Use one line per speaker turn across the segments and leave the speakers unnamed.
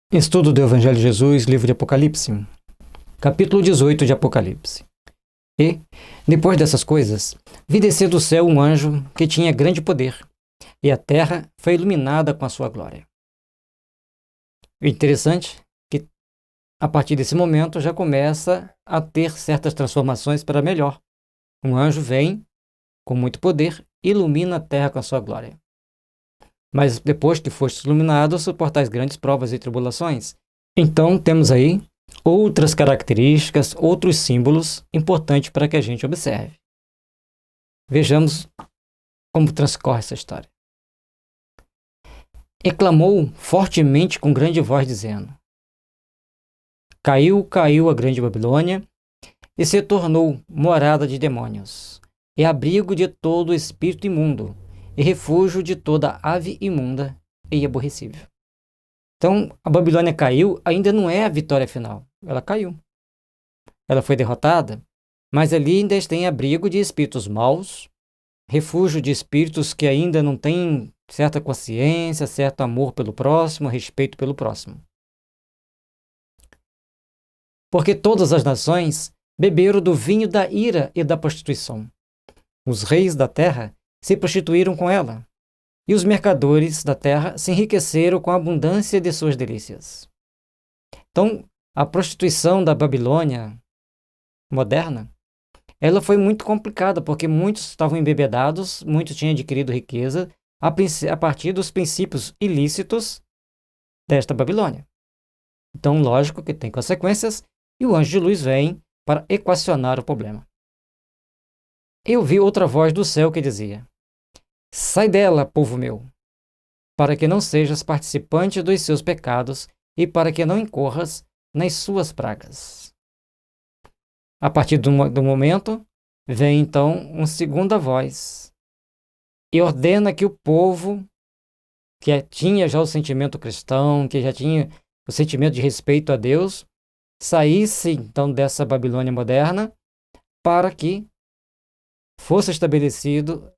Estudo do Evangelho de Jesus, livro de Apocalipse, capítulo 18 de Apocalipse. E, depois dessas coisas, vi descer do céu um anjo que tinha grande poder, e a terra foi iluminada com a sua glória. O interessante é que, a partir desse momento, já começa a ter certas transformações para melhor. Um anjo vem, com muito poder, e ilumina a terra com a sua glória. Mas depois que fostes iluminados, suportais grandes provas e tribulações. Então temos aí outras características, outros símbolos importantes para que a gente observe. Vejamos como transcorre essa história. E clamou fortemente com grande voz, dizendo: Caiu, caiu a grande Babilônia, e se tornou morada de demônios, e abrigo de todo espírito imundo, e refúgio de toda ave imunda e aborrecível. Então, a Babilônia caiu, ainda não é a vitória final. Ela caiu. Ela foi derrotada, mas ali ainda tem abrigo de espíritos maus, refúgio de espíritos que ainda não têm certa consciência, certo amor pelo próximo, respeito pelo próximo. Porque todas as nações beberam do vinho da ira e da prostituição. Os reis da terra se prostituíram com ela, e os mercadores da terra se enriqueceram com a abundância de suas delícias. Então, a prostituição da Babilônia moderna, ela foi muito complicada, porque muitos estavam embebedados, muitos tinham adquirido riqueza a partir dos princípios ilícitos desta Babilônia. Então, lógico que tem consequências, e o anjo de luz vem para equacionar o problema. Eu vi outra voz do céu que dizia: Sai dela, povo meu, para que não sejas participante dos seus pecados e para que não incorras nas suas pragas. A partir do momento, vem então uma segunda voz e ordena que o povo, que tinha já o sentimento cristão, que já tinha o sentimento de respeito a Deus, saísse então dessa Babilônia moderna para que fosse estabelecido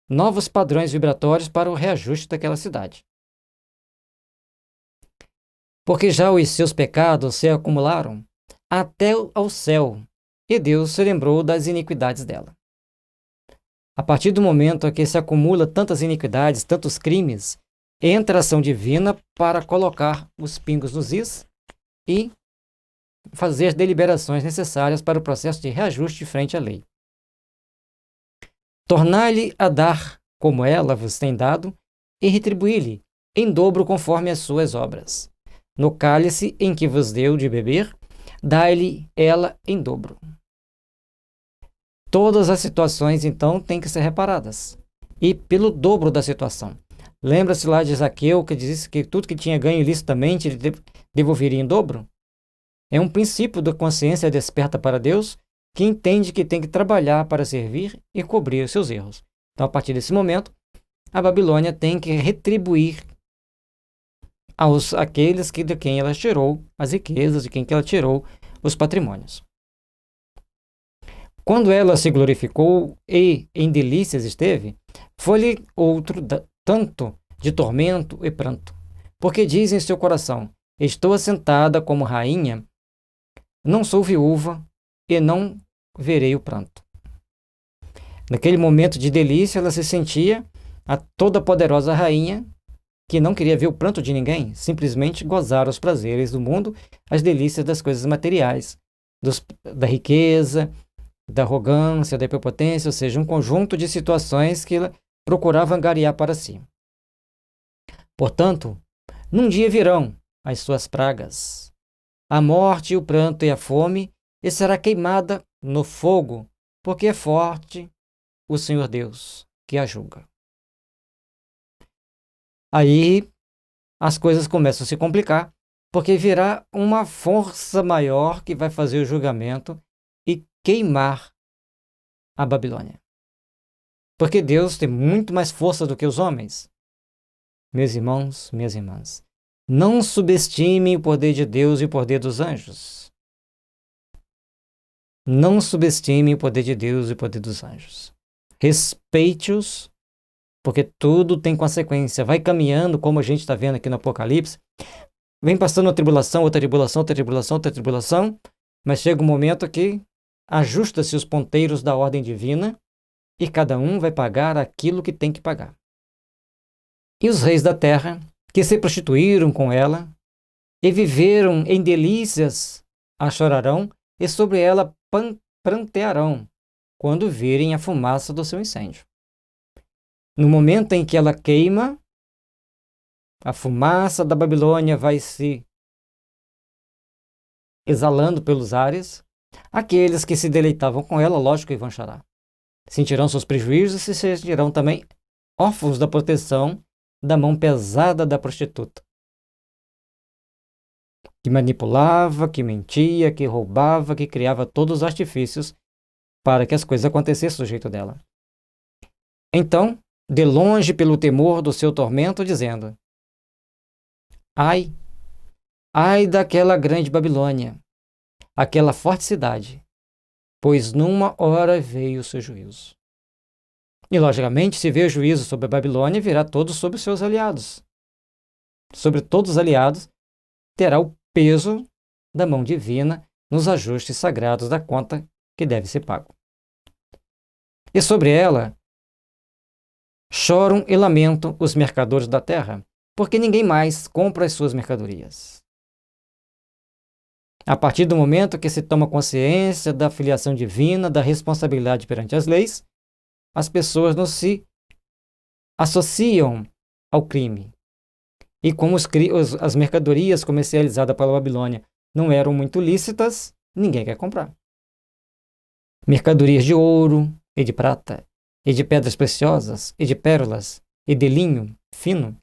novos padrões vibratórios para o reajuste daquela cidade. Porque já os seus pecados se acumularam até ao céu, e Deus se lembrou das iniquidades dela. A partir do momento em que se acumula tantas iniquidades, tantos crimes, entra a ação divina para colocar os pingos nos is e fazer as deliberações necessárias para o processo de reajuste frente à lei. Tornar-lhe a dar como ela vos tem dado, e retribuir-lhe em dobro conforme as suas obras. No cálice em que vos deu de beber, dai-lhe ela em dobro. Todas as situações, então, têm que ser reparadas, e pelo dobro da situação. Lembra-se lá de Zaqueu, que disse que tudo que tinha ganho ilicitamente ele devolveria em dobro? É um princípio da consciência desperta para Deus, que entende que tem que trabalhar para servir e cobrir os seus erros. Então, a partir desse momento, a Babilônia tem que retribuir àqueles de quem ela tirou as riquezas, de quem ela tirou os patrimônios. Quando ela se glorificou e em delícias esteve, foi-lhe outro tanto de tormento e pranto, porque diz em seu coração: Estou assentada como rainha, não sou viúva e não verei o pranto. Naquele momento de delícia, ela se sentia a toda poderosa rainha que não queria ver o pranto de ninguém, simplesmente gozar os prazeres do mundo, as delícias das coisas materiais, da riqueza, da arrogância, da prepotência, ou seja, um conjunto de situações que ela procurava angariar para si. Portanto, num dia virão as suas pragas, a morte, o pranto e a fome, e será queimada no fogo, porque é forte o Senhor Deus que a julga. Aí as coisas começam a se complicar, porque virá uma força maior que vai fazer o julgamento e queimar a Babilônia. Porque Deus tem muito mais força do que os homens. Meus irmãos, minhas irmãs, não subestime o poder de Deus e o poder dos anjos. Não subestime o poder de Deus e o poder dos anjos. Respeite-os, porque tudo tem consequência. Vai caminhando, como a gente está vendo aqui no Apocalipse, vem passando uma tribulação, outra tribulação, outra tribulação, outra tribulação, mas chega um momento que ajusta-se os ponteiros da ordem divina e cada um vai pagar aquilo que tem que pagar. E os reis da terra, que se prostituíram com ela e viveram em delícias, a chorarão e sobre ela prantearão quando virem a fumaça do seu incêndio. No momento em que ela queima, a fumaça da Babilônia vai se exalando pelos ares. Aqueles que se deleitavam com ela, lógico que vão chorar. Sentirão seus prejuízos e se sentirão também órfãos da proteção da mão pesada da prostituta, que manipulava, que mentia, que roubava, que criava todos os artifícios para que as coisas acontecessem do jeito dela. Então, de longe pelo temor do seu tormento, dizendo: Ai, ai daquela grande Babilônia, aquela forte cidade, pois numa hora veio o seu juízo. E, logicamente, se veio o juízo sobre a Babilônia, virá todo sobre os seus aliados. Sobre todos os aliados, terá o peso da mão divina nos ajustes sagrados da conta que deve ser pago. E sobre ela, choram e lamentam os mercadores da terra, porque ninguém mais compra as suas mercadorias. A partir do momento que se toma consciência da filiação divina, da responsabilidade perante as leis, as pessoas não se associam ao crime. E como as mercadorias comercializadas pela Babilônia não eram muito lícitas, ninguém quer comprar. Mercadorias de ouro e de prata, e de pedras preciosas, e de pérolas, e de linho fino.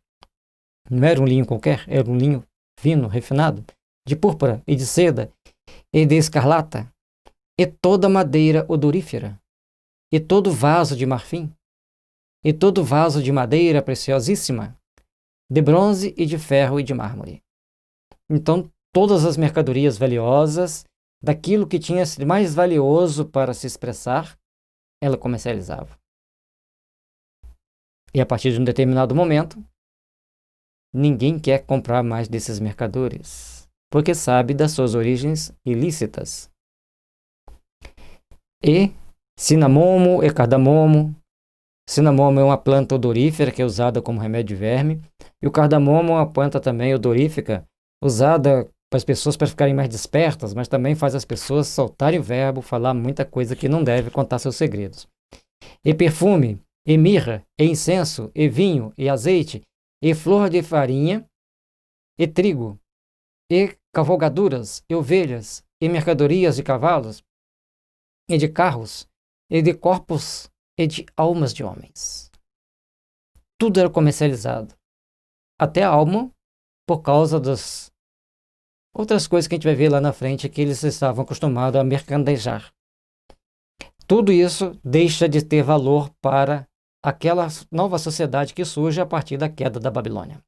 Não era um linho qualquer, era um linho fino, refinado, de púrpura e de seda, e de escarlata, e toda madeira odorífera, e todo vaso de marfim, e todo vaso de madeira preciosíssima, de bronze e de ferro e de mármore. Então, todas as mercadorias valiosas, daquilo que tinha de mais valioso para se expressar, ela comercializava. E a partir de um determinado momento, ninguém quer comprar mais desses mercadores, porque sabe das suas origens ilícitas. E cinamomo e cardamomo. Cinamomo é uma planta odorífera que é usada como remédio de verme, e o cardamomo é uma planta também odorífica usada para as pessoas para ficarem mais despertas, mas também faz as pessoas soltarem o verbo, falar muita coisa que não deve, contar seus segredos. E perfume, e mirra, e incenso, e vinho, e azeite, e flor de farinha, e trigo, e cavalgaduras, e ovelhas, e mercadorias de cavalos, e de carros, e de corpos, e de almas de homens. Tudo era comercializado. Até a alma, por causa das outras coisas que a gente vai ver lá na frente que eles estavam acostumados a mercadejar. Tudo isso deixa de ter valor para aquela nova sociedade que surge a partir da queda da Babilônia.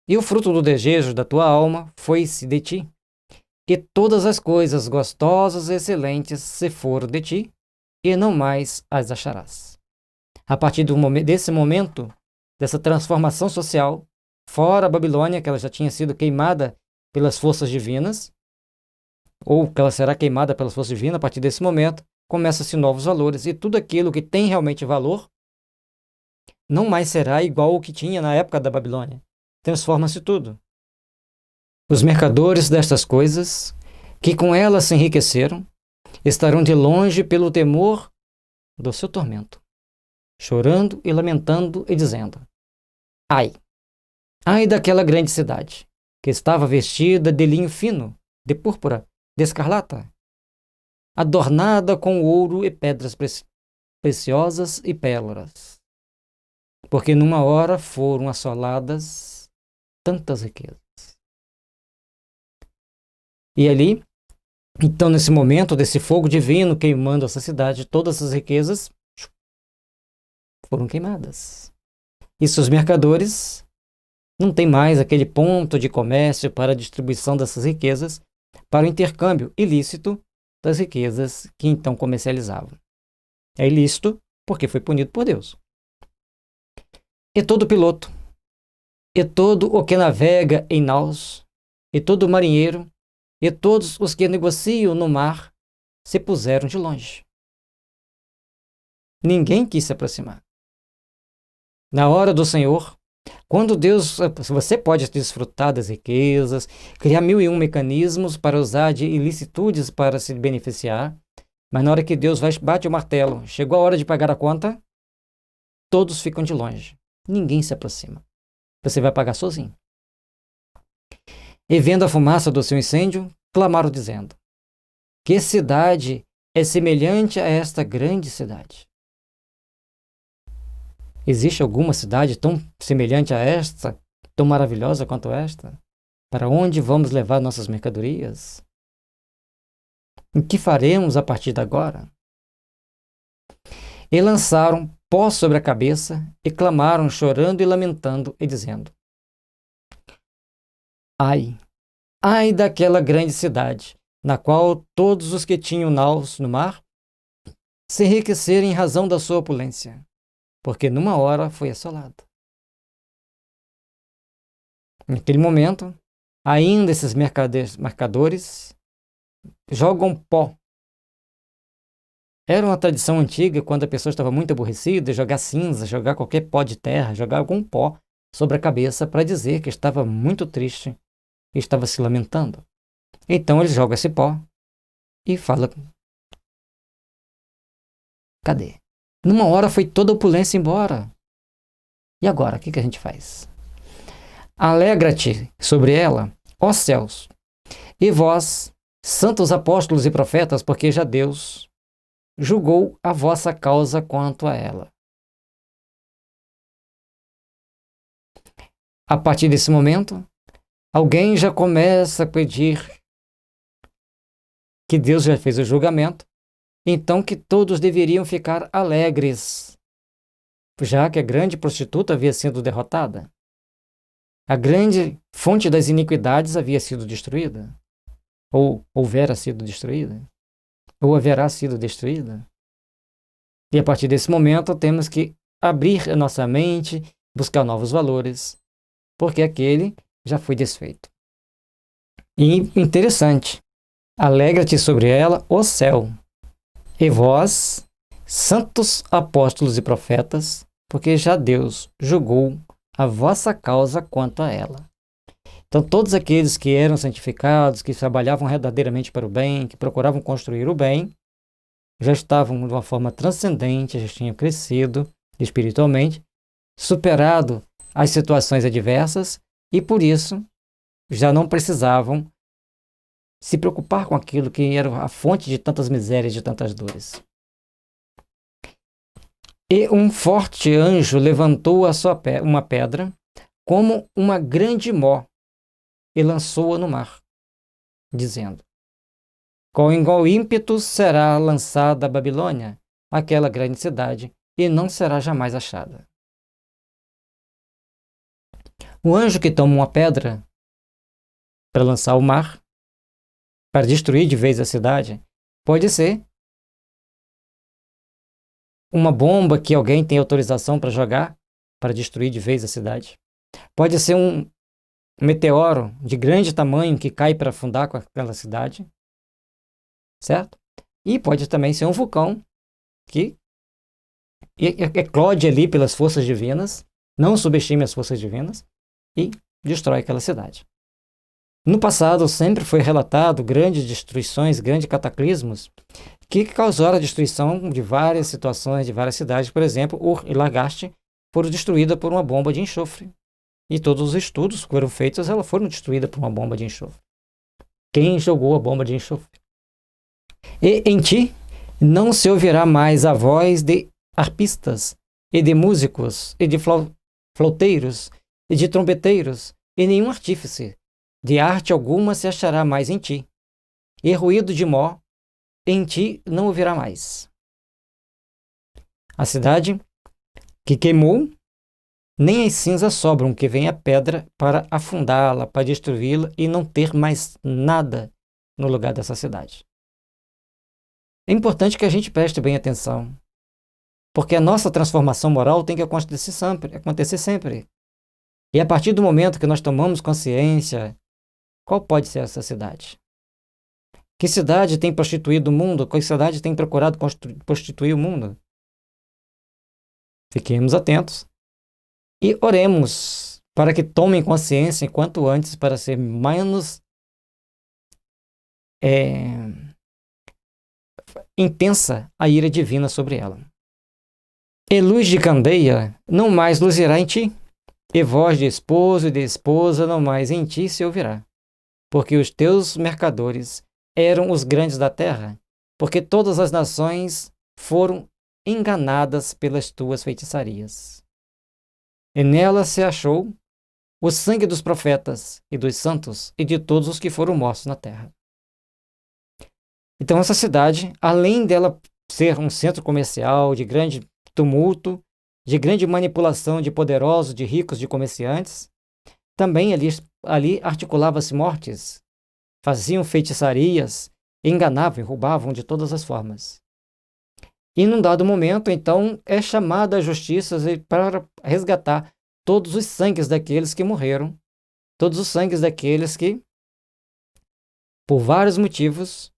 E o fruto do desejo da tua alma foi-se de ti, e todas as coisas gostosas e excelentes se foram de ti, e não mais as acharás. A partir desse momento, dessa transformação social, fora a Babilônia, que ela já tinha sido queimada pelas forças divinas, ou que ela será queimada pelas forças divinas, a partir desse momento, começam-se novos valores, e tudo aquilo que tem realmente valor não mais será igual ao que tinha na época da Babilônia. Transforma-se tudo. Os mercadores destas coisas, que com elas se enriqueceram, estarão de longe pelo temor do seu tormento, chorando e lamentando e dizendo: Ai, ai daquela grande cidade, que estava vestida de linho fino, de púrpura, de escarlata, adornada com ouro e pedras preciosas e pérolas, porque numa hora foram assoladas tantas riquezas. E ali, então, nesse momento desse fogo divino queimando essa cidade, todas as riquezas foram queimadas. E seus mercadores não têm mais aquele ponto de comércio para a distribuição dessas riquezas, para o intercâmbio ilícito das riquezas que então comercializavam. É ilícito porque foi punido por Deus. E todo piloto, e todo o que navega em naus, e todo marinheiro, e todos os que negociam no mar se puseram de longe. Ninguém quis se aproximar. Na hora do Senhor, quando Deus, você pode desfrutar das riquezas, criar 1001 mecanismos para usar de ilicitudes para se beneficiar, mas na hora que Deus bate o martelo, chegou a hora de pagar a conta, todos ficam de longe. Ninguém se aproxima. Você vai pagar sozinho. E vendo a fumaça do seu incêndio, clamaram dizendo: que cidade é semelhante a esta grande cidade? Existe alguma cidade tão semelhante a esta, tão maravilhosa quanto esta? Para onde vamos levar nossas mercadorias? O que faremos a partir de agora? E lançaram pó sobre a cabeça e clamaram, chorando e lamentando, e dizendo: ai, ai daquela grande cidade, na qual todos os que tinham naus no mar se enriqueceram em razão da sua opulência, porque numa hora foi assolada. Naquele momento, ainda esses mercadores jogam pó. Era uma tradição antiga, quando a pessoa estava muito aborrecida, jogar cinza, jogar qualquer pó de terra, jogar algum pó sobre a cabeça para dizer que estava muito triste e estava se lamentando. Então ele joga esse pó e fala: cadê? Numa hora foi toda a opulência embora. E agora, o que a gente faz? Alegra-te sobre ela, ó céus, e vós, santos apóstolos e profetas, porque já Deus julgou a vossa causa quanto a ela. A partir desse momento, alguém já começa a pedir que Deus já fez o julgamento, então que todos deveriam ficar alegres, já que a grande prostituta havia sido derrotada. A grande fonte das iniquidades havia sido destruída, ou houvera sido destruída, ou haverá sido destruída. E a partir desse momento temos que abrir a nossa mente, buscar novos valores, porque aquele já foi desfeito. E interessante, alegra-te sobre ela, ó céu, e vós, santos apóstolos e profetas, porque já Deus julgou a vossa causa quanto a ela. Então, todos aqueles que eram santificados, que trabalhavam verdadeiramente para o bem, que procuravam construir o bem, já estavam de uma forma transcendente, já tinham crescido espiritualmente, superado as situações adversas e, por isso, já não precisavam se preocupar com aquilo que era a fonte de tantas misérias, de tantas dores. E um forte anjo levantou uma pedra como uma grande mó e lançou-a no mar, dizendo: com igual ímpeto será lançada a Babilônia, aquela grande cidade, e não será jamais achada. O anjo que toma uma pedra para lançar ao mar, para destruir de vez a cidade, pode ser uma bomba que alguém tem autorização para jogar para destruir de vez a cidade. Pode ser um meteoro de grande tamanho que cai para afundar com aquela cidade, certo? E pode também ser um vulcão que eclode ali pelas forças divinas, não subestime as forças divinas, e destrói aquela cidade. No passado sempre foi relatado grandes destruições, grandes cataclismos que causaram a destruição de várias situações, de várias cidades. Por exemplo, Ur e Lagaste foram destruídas por uma bomba de enxofre. E todos os estudos que foram feitos, elas foram destruídas por uma bomba de enxofre. Quem jogou a bomba de enxofre? E em ti não se ouvirá mais a voz de arpistas, e de músicos, e de flauteiros, e de trombeteiros, e nenhum artífice. De arte alguma se achará mais em ti. E ruído de mó em ti não ouvirá mais. A cidade que queimou, nem as cinzas sobram, que vem a pedra para afundá-la, para destruí-la e não ter mais nada no lugar dessa cidade. É importante que a gente preste bem atenção, porque a nossa transformação moral tem que acontecer sempre. E a partir do momento que nós tomamos consciência Qual pode ser essa cidade? Que cidade tem prostituído o mundo? Qual cidade tem procurado prostituir o mundo? Fiquemos atentos e oremos para que tomem consciência quanto antes para ser menos intensa a ira divina sobre ela. E luz de candeia não mais luzirá em ti, e voz de esposo e de esposa não mais em ti se ouvirá, porque os teus mercadores eram os grandes da terra, porque todas as nações foram enganadas pelas tuas feitiçarias. E nela se achou o sangue dos profetas e dos santos e de todos os que foram mortos na terra. Então essa cidade, além dela ser um centro comercial de grande tumulto, de grande manipulação de poderosos, de ricos, de comerciantes, também ali articulava-se mortes, faziam feitiçarias, enganavam e roubavam de todas as formas. E num dado momento, então, é chamada a justiça para resgatar todos os sangues daqueles que morreram, todos os sangues daqueles que, por vários motivos,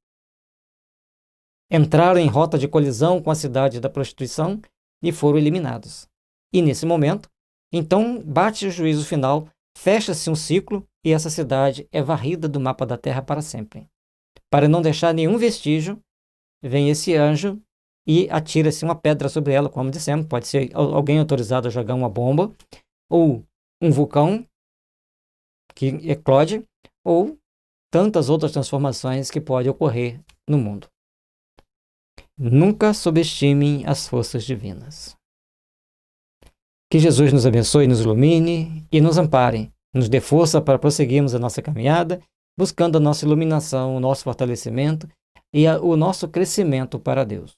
entraram em rota de colisão com a cidade da prostituição e foram eliminados. E nesse momento, então, bate o juízo final, fecha-se um ciclo e essa cidade é varrida do mapa da terra para sempre. Para não deixar nenhum vestígio, vem esse anjo e atira-se uma pedra sobre ela, como dissemos, pode ser alguém autorizado a jogar uma bomba, ou um vulcão que eclode, ou tantas outras transformações que podem ocorrer no mundo. Nunca subestimem as forças divinas. Que Jesus nos abençoe, nos ilumine e nos ampare, nos dê força para prosseguirmos a nossa caminhada, buscando a nossa iluminação, o nosso fortalecimento e o nosso crescimento para Deus.